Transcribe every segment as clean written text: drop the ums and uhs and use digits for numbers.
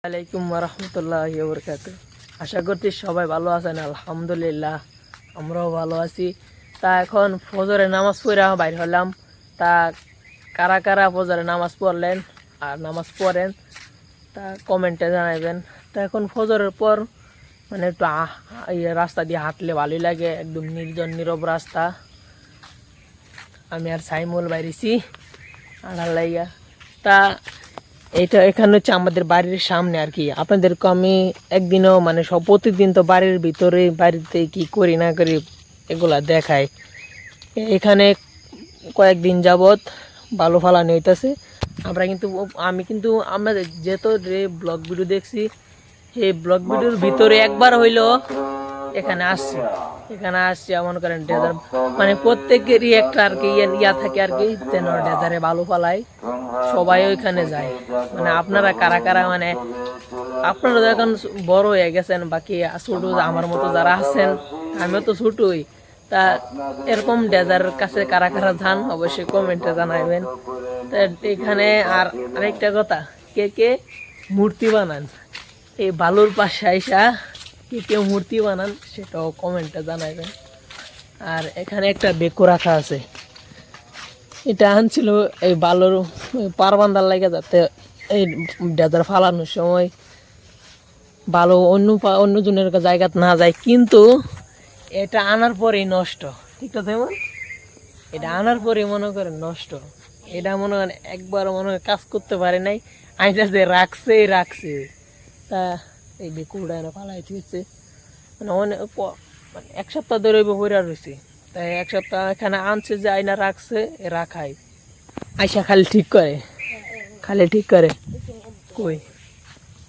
আলাইকুম ওরহমতুল্লাহি ওবরকাতুহ। আশা করছি সবাই ভালো আছেন। আলহামদুলিল্লাহ আমরাও ভালো আছি। তা এখন ফজরের নামাজ পড়ে বাইর হলাম। তা কারা কারা ফজরের নামাজ পড়লেন আর নামাজ পড়েন তা কমেন্টে জানাবেন। তা এখন ফজরের পর মানে একটু রাস্তা দিয়ে হাঁটলে ভালোই লাগে, একদম নির্জন নীরব রাস্তা। আমি আর সাইমুল বাইরেছি আড়াল লাইয়া। তা এটা এখানে হচ্ছে আমাদের বাড়ির সামনে আর কি। আপনাদেরকে আমি একদিনও মানে সব প্রতিদিন তো বাড়ির ভিতরে বাড়িতে কি করি না করি এগুলা দেখাই। এখানে কয়েকদিন যাবৎ ভালো ফালানো হইতেছে। আমি কিন্তু আমাদের যেহেতু ব্লগ ভিডিও দেখছি, এই ব্লগ ভিডিওর ভিতরে একবার হইলো এখানে আসছি মনে করেন ডেজার মানে প্রত্যেকেরই একটা আর কি ইয়া থাকে আর কি, যেন ডেজারে ভালো ফালায় সবাই ওইখানে যায়। মানে আপনারা কারা কারা মানে আপনারা যখন বড় হয়ে গেছেন বাকি ছোট আমার মতো যারা আছেন, আমিও তো ছোটই, তা এরকম ডেজারের কাছে কারা কারা যান অবশ্যই কমেন্টে জানাবেন। তা এখানে আর আরেকটা কথা, কে কে মূর্তি বানান এই বালুর পাশে আইসা, কে কেউ মূর্তি বানান সেটাও কমেন্টে জানাবেন। আর এখানে একটা বেকু রাখা আছে, এটা আনছিল এই বালুর পার বান্ধার লাগে, যাতে এই ডেজার ফালানোর সময় ভালো অন্য জনের জায়গা না যায়। কিন্তু এটা আনার পরেই নষ্ট, ঠিক আছে? এটা আনার পরে মনে করেন নষ্ট, এটা মনে করেন একবার মনে হয় কাজ করতে পারে নাই, আইটা যে রাখছে। তা এই বেকুড়া এনে ফালাই দিচ্ছে, মানে অনেক মানে এক সপ্তাহ ধরে বইরা রয়েছে। তাই এক সপ্তাহ এখানে আনছে যে আইনা রাখছে, রাখাই আইসা খালি ঠিক করে কই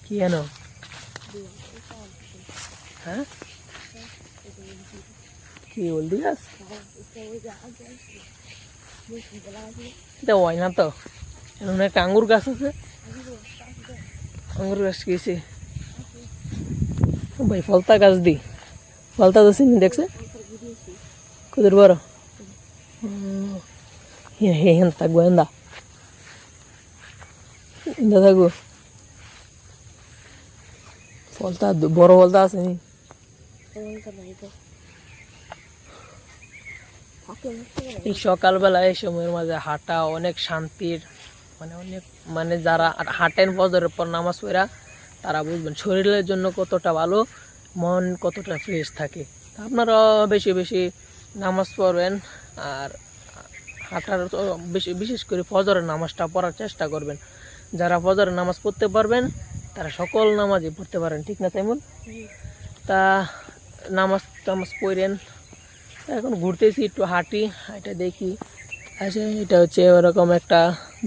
কি এনো। হ্যাঁ কি বলদি গাছ হয় না তো, এখানে একটা আঙ্গুর গাছ আছে, আঙ্গুর গাছ গেছে ভাই ফলতা গাছ চিনি দেখছে কুদের বড় হেন থাকবো এন্দা থাকবো ফলতা বড় ফলতা আছে নি? এই সকালবেলা এই সময়ের মাঝে হাঁটা অনেক শান্তির, মানে অনেক মানে যারা হাঁটেন ফজরের পর নামাজ পড়া তারা বুঝবেন শরীরের জন্য কতটা ভালো, মন কতটা ফ্রেশ থাকে। আপনারা বেশি বেশি নামাজ পড়বেন আর হাঁটার বিশেষ করে ফজরের নামাজটা পড়ার চেষ্টা করবেন। যারা ফজরের নামাজ পড়তে পারবেন তারা সকল নামাজই পড়তে পারেন, ঠিক না তেমন? তা নামাজ পড়েন। এখন ঘুরতেছি, একটু হাঁটা দেখি। আচ্ছা, এটা হচ্ছে ওরকম একটা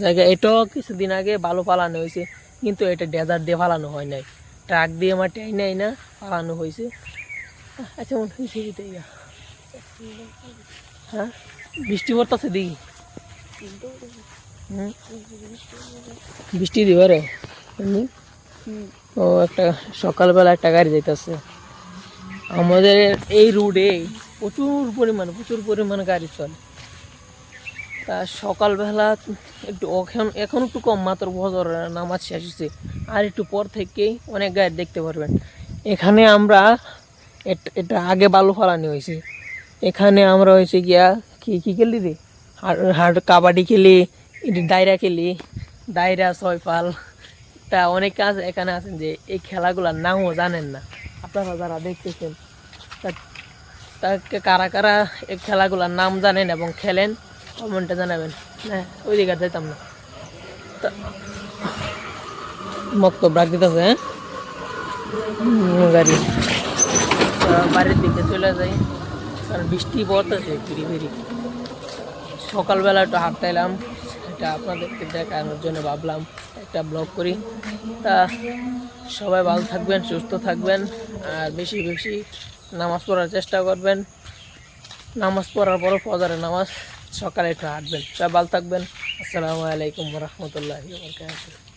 জায়গা, এটাও কিছুদিন আগে ভালো ফালানো হয়েছে, কিন্তু এটা ডেজার্ট দিয়ে ফালানো হয় নাই, ট্রাক দিয়ে মাটি নেই না ফালানো হয়েছে। আচ্ছা মনে হয়েছে হ্যাঁ বৃষ্টি পড়তেছে দেখি। বৃষ্টি দিবারে ও একটা সকালবেলা একটা গাড়ি যাইতেছে আমাদের এই রোডে, প্রচুর পরিমাণ গাড়ি চলে। তা সকালবেলা একটু এখন একটু কম, মাত্র ফজর নামাজ শেষ হয়েছে, আর একটু পর থেকেই অনেক গাড়ি দেখতে পারবেন। এখানে আমরা এটা আগে বালু ফালানি হয়েছে, এখানে আমরা হয়েছে গিয়া কি খেলি রে, হাট কাবাডি খেলি, দায়রা খেলি, দায়রা ছয় পাল। তা অনেক কাজ এখানে আছেন যে এই খেলাগুলোর নামও জানেন না, আপনারা যারা দেখতেছেন তাকে কারা কারা এই খেলাগুলোর নাম জানেন এবং খেলেন কমেন্টে জানাবেন। হ্যাঁ ওই দিকে যাইতাম না, বক্তব্য রাখ দিতেছে। হ্যাঁ গাড়ি বাড়ির দিকে চলে যাই, কারণ বৃষ্টি পড়তেছে ফিরি ফিরি। সকালবেলা একটু হাঁটতে এলাম, এটা আপনাদেরকে দেখানোর জন্য ভাবলাম একটা ব্লগ করি। তা সবাই ভালো থাকবেন, সুস্থ থাকবেন, আর বেশি বেশি নামাজ পড়ার চেষ্টা করবেন। নামাজ পড়ার পরও ফজরের নামাজ সকালে একটু হাঁটবেন। সবাই ভালো থাকবেন। আসসালামু আলাইকুম ওয়া রাহমাতুল্লাহি ওয়া বারাকাতুহু।